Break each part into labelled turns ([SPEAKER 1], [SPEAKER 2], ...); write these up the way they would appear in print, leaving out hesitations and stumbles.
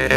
[SPEAKER 1] Мы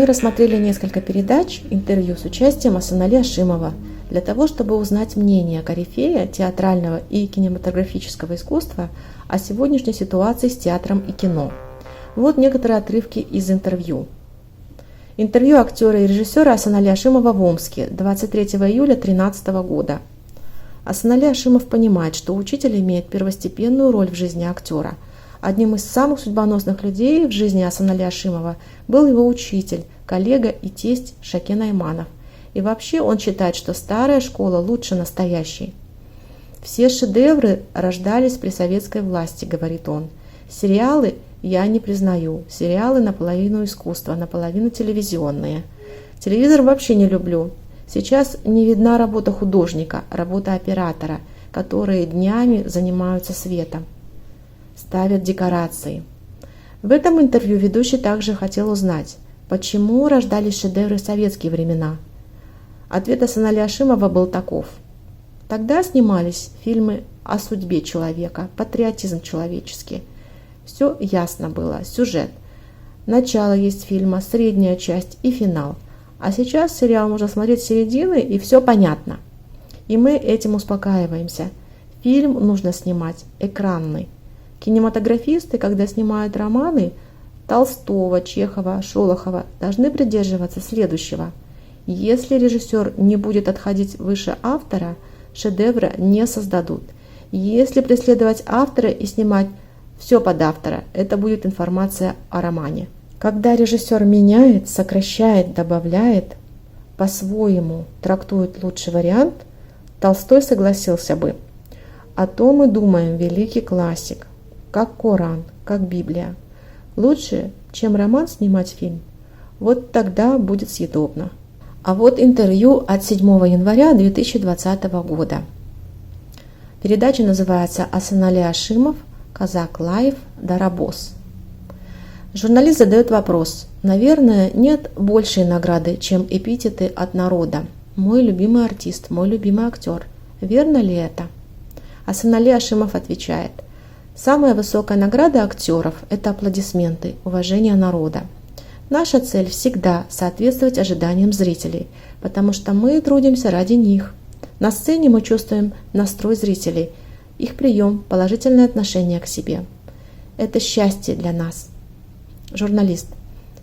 [SPEAKER 1] рассмотрели несколько передач, интервью с участием Асанали Ашимова для того, чтобы узнать мнение корифея театрального и кинематографического искусства о сегодняшней ситуации с театром и кино. Вот некоторые отрывки из интервью. Интервью актера и режиссера Асанали Ашимова в Омске 23 июля 2013 года. Асанали Ашимов понимает, что учитель имеет первостепенную роль в жизни актера. Одним из самых судьбоносных людей в жизни Асанали Ашимова был его учитель, коллега и тесть Шакен Айманов. И вообще он считает, что старая школа лучше настоящей. «Все шедевры рождались при советской власти», — говорит он. «Сериалы я не признаю. Сериалы наполовину искусства, наполовину телевизионные. Телевизор вообще не люблю. Сейчас не видна работа художника, работа оператора, которые днями занимаются светом. Ставят декорации». В этом интервью ведущий также хотел узнать, почему рождались шедевры в советские времена. Ответ Асанали Ашимова был таков. Тогда снимались фильмы о судьбе человека, патриотизм человеческий. Все ясно было, сюжет. Начало есть фильма, средняя часть и финал. А сейчас сериал можно смотреть с середины, и все понятно. И мы этим успокаиваемся. Фильм нужно снимать экранный. Кинематографисты, когда снимают романы Толстого, Чехова, Шолохова, должны придерживаться следующего. Если режиссер не будет отходить выше автора, шедевра не создадут. Если преследовать автора и снимать все под автора, это будет информация о романе. Когда режиссер меняет, сокращает, добавляет, по-своему трактует лучший вариант, Толстой согласился бы. О том мы думаем, великий классик. Как Коран, как Библия. Лучше, чем роман, снимать фильм. Вот тогда будет съедобно. А вот интервью от 7 января 2020 года. Передача называется «Асанали Ашимов. Казак Лайв. Дарабос». Журналист задает вопрос. Наверное, нет большей награды, чем эпитеты от народа. Мой любимый артист, мой любимый актер. Верно ли это? Асанали Ашимов отвечает. Самая высокая награда актеров – это аплодисменты, уважение народа. Наша цель всегда соответствовать ожиданиям зрителей, потому что мы трудимся ради них. На сцене мы чувствуем настрой зрителей, их прием, положительное отношение к себе. Это счастье для нас. Журналист.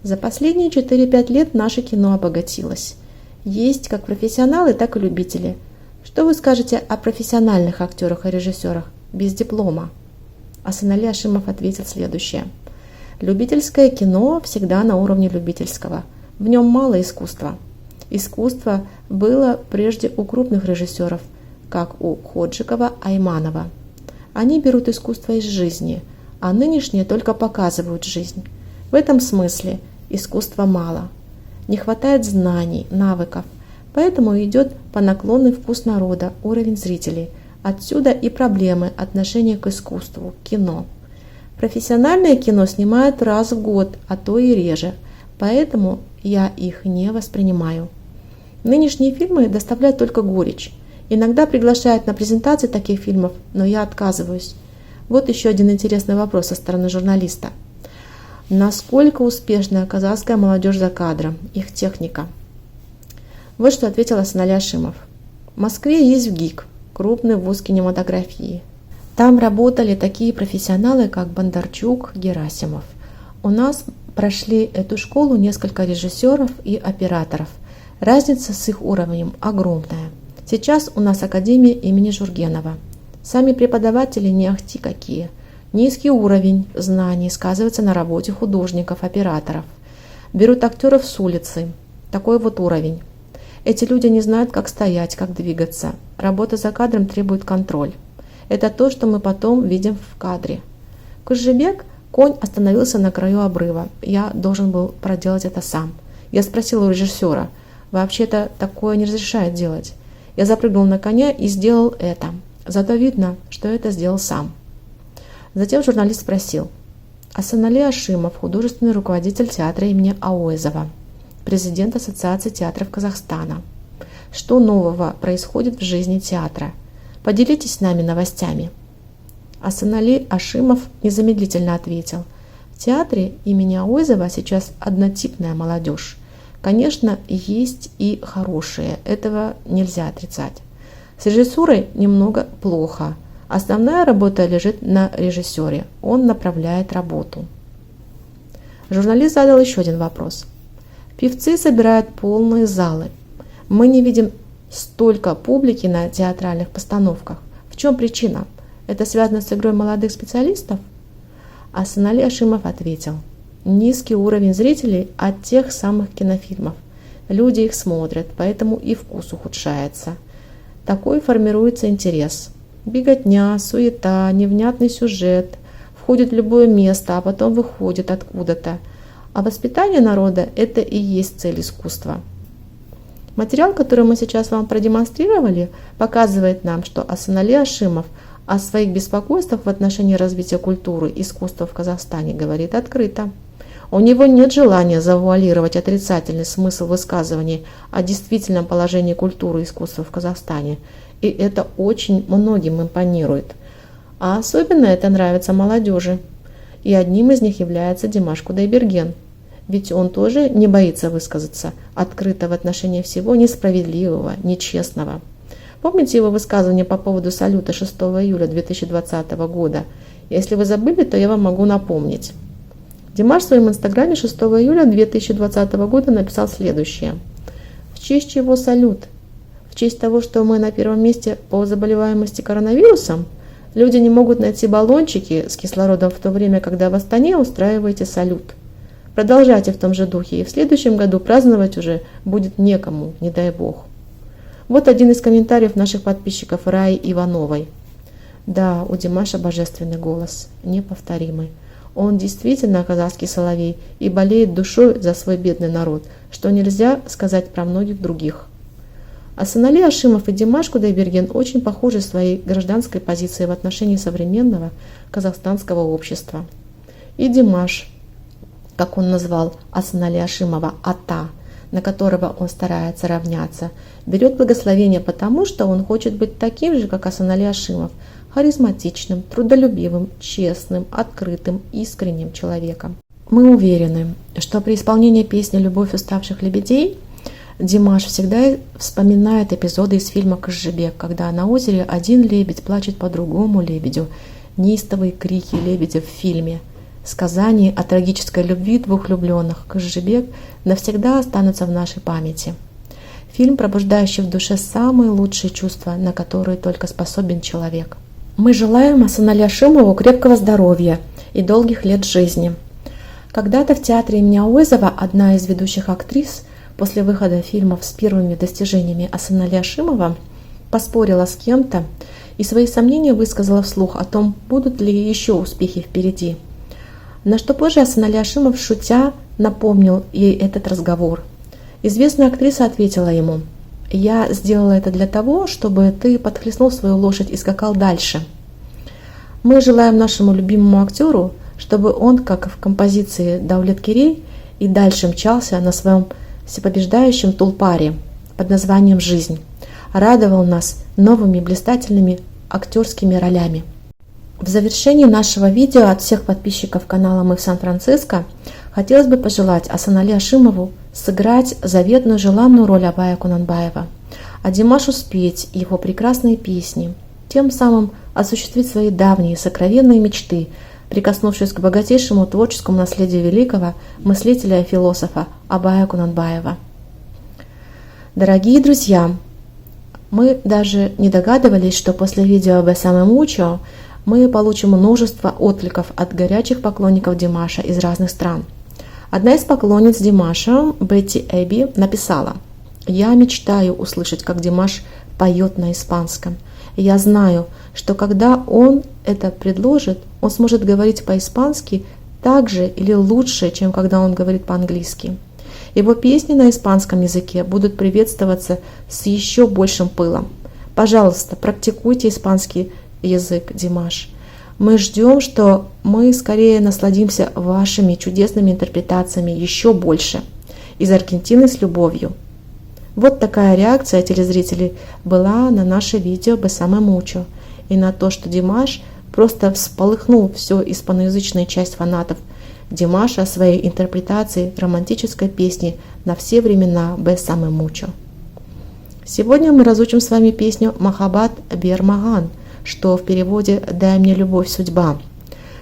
[SPEAKER 1] За последние 4-5 лет наше кино обогатилось. Есть как профессионалы, так и любители. Что вы скажете о профессиональных актерах и режиссерах без диплома? Асанали Ашимов ответил следующее. Любительское кино всегда на уровне любительского. В нем мало искусства. Искусство было прежде у крупных режиссеров, как у Ходжикова, Айманова. Они берут искусство из жизни, а нынешние только показывают жизнь. В этом смысле искусства мало. Не хватает знаний, навыков, поэтому идет по наклонный вкус народа, уровень зрителей. Отсюда и проблемы отношения к искусству, к кино. Профессиональное кино снимают раз в год, а то и реже, поэтому я их не воспринимаю. Нынешние фильмы доставляют только горечь. Иногда приглашают на презентации таких фильмов, но я отказываюсь. Вот еще один интересный вопрос со стороны журналиста. Насколько успешна казахская молодежь за кадром, их техника? Вот что ответил Асанали Ашимов. В Москве есть ВГИК, крупный вуз кинематографии. Там работали такие профессионалы, как Бондарчук, Герасимов. У нас прошли эту школу несколько режиссеров и операторов. Разница с их уровнем огромная. Сейчас у нас Академия имени Жургенова. Сами преподаватели не ахти какие. Низкий уровень знаний сказывается на работе художников, операторов. Берут актеров с улицы. Такой вот уровень. Эти люди не знают, как стоять, как двигаться. Работа за кадром требует контроль. Это то, что мы потом видим в кадре. Куржебек, конь остановился на краю обрыва. Я должен был проделать это сам. Я спросил у режиссера, вообще-то такое не разрешают делать. Я запрыгнул на коня и сделал это. Зато видно, что это сделал сам. Затем журналист спросил. Асанали Ашимов, художественный руководитель театра имени Ауэзова, президент Ассоциации театров Казахстана. что нового происходит в жизни театра. Поделитесь с нами новостями. Асанали Ашимов незамедлительно ответил: в театре имени Ауэзова сейчас однотипная молодежь. Конечно, есть и хорошие, этого нельзя отрицать. С режиссурой немного плохо. Основная работа лежит на режиссере, он направляет работу. Журналист задал еще один вопрос. Певцы собирают полные залы. Мы не видим столько публики на театральных постановках. В чем причина? Это связано с игрой молодых специалистов? Асанали Ашимов ответил: низкий уровень зрителей от тех самых кинофильмов. Люди их смотрят, поэтому и вкус ухудшается. Такой формируется интерес. Беготня, суета, невнятный сюжет. Входит в любое место, а потом выходит откуда-то. А воспитание народа – это и есть цель искусства. Материал, который мы сейчас вам продемонстрировали, показывает нам, что Асанали Ашимов о своих беспокойствах в отношении развития культуры и искусства в Казахстане говорит открыто. У него нет желания завуалировать отрицательный смысл высказываний о действительном положении культуры и искусства в Казахстане. И это очень многим импонирует. А особенно это нравится молодежи. И одним из них является Димаш Кудайберген. Ведь он тоже не боится высказаться открыто в отношении всего несправедливого, нечестного. Помните его высказывание по поводу салюта 6 июля 2020 года? Если вы забыли, то я вам могу напомнить. Димаш в своем инстаграме 6 июля 2020 года написал следующее. В честь чего салют? В честь того, что мы на первом месте по заболеваемости коронавирусом? Люди не могут найти баллончики с кислородом в то время, когда в Астане устраиваете салют. Продолжайте в том же духе, и в следующем году праздновать уже будет некому, не дай бог. Вот один из комментариев наших подписчиков Раи Ивановой. Да, у Димаша божественный голос, неповторимый. Он действительно казахский соловей и болеет душой за свой бедный народ, что нельзя сказать про многих других. Асанали Ашимов и Димаш Кудайберген очень похожи своей гражданской позицией в отношении современного казахстанского общества. И Димаш, как он назвал Асанали Ашимова, ата, на которого он старается равняться, берет благословение потому, что он хочет быть таким же, как Асанали Ашимов, харизматичным, трудолюбивым, честным, открытым, искренним человеком. Мы уверены, что при исполнении песни «Любовь уставших лебедей» Димаш всегда вспоминает эпизоды из фильма «Кызжебек», когда на озере один лебедь плачет по другому лебедю, неистовые крики лебедя в фильме. Сказания о трагической любви двух влюбленных Кызжебек навсегда останутся в нашей памяти. Фильм, пробуждающий в душе самые лучшие чувства, на которые только способен человек. Мы желаем Асанали Ашимову крепкого здоровья и долгих лет жизни. Когда-то в театре имени Ауэзова одна из ведущих актрис после выхода фильмов с первыми достижениями Асанали Ашимова поспорила с кем-то и свои сомнения высказала вслух о том, будут ли еще успехи впереди. На что позже Асанали Ашимов, шутя, напомнил ей этот разговор. Известная актриса ответила ему: «Я сделала это для того, чтобы ты подхлестнул свою лошадь и скакал дальше». Мы желаем нашему любимому актеру, чтобы он, как в композиции Даулеткерей, и дальше мчался на своем всепобеждающем тулпаре под названием «Жизнь», радовал нас новыми блистательными актерскими ролями. В завершении нашего видео от всех подписчиков канала «Мы в Сан-Франциско» хотелось бы пожелать Асанали Ашимову сыграть заветную желанную роль Абая Кунанбаева, а Димашу спеть его прекрасные песни, тем самым осуществить свои давние сокровенные мечты, прикоснувшись к богатейшему творческому наследию великого мыслителя и философа Абая Кунанбаева. Дорогие друзья, мы даже не догадывались, что после видео об Эсаме Мучо мы получим множество откликов от горячих поклонников Димаша из разных стран. Одна из поклонниц Димаша, Бетти Эбби, написала: «Я мечтаю услышать, как Димаш поет на испанском. Я знаю, что когда он это предложит, он сможет говорить по-испански так же или лучше, чем когда он говорит по-английски. Его песни на испанском языке будут приветствоваться с еще большим пылом. Пожалуйста, практикуйте испанский язык, Димаш. Мы ждем, что мы скорее насладимся вашими чудесными интерпретациями еще больше. Из Аргентины с любовью. Вот такая реакция телезрителей была на наше видео «Бесаме мучо» и на то, что Димаш просто всполыхнул всю испаноязычную часть фанатов Димаша своей интерпретацией романтической песни на все времена «Бесаме мучо». Сегодня мы разучим с вами песню «Махаббат Бер Маган», что в переводе «Дай мне любовь, судьба».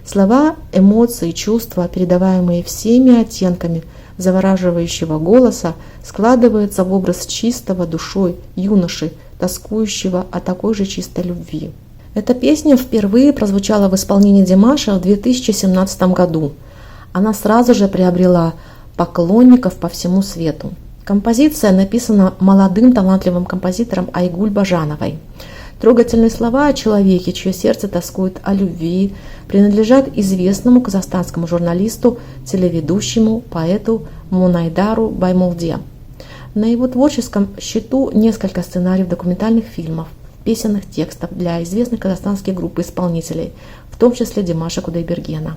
[SPEAKER 1] Слова, эмоции, чувства, передаваемые всеми оттенками завораживающего голоса, складываются в образ чистого душой юноши, тоскующего о такой же чистой любви. Эта песня впервые прозвучала в исполнении Димаша в 2017 году. Она сразу же приобрела поклонников по всему свету. Композиция написана молодым талантливым композитором Айгуль Бажановой. Трогательные слова о человеке, чье сердце тоскует о любви, принадлежат известному казахстанскому журналисту, телеведущему, поэту Мунайдару Баймолде. На его творческом счету несколько сценариев документальных фильмов, песенных текстов для известных казахстанских групп исполнителей, в том числе Димаша Кудайбергена.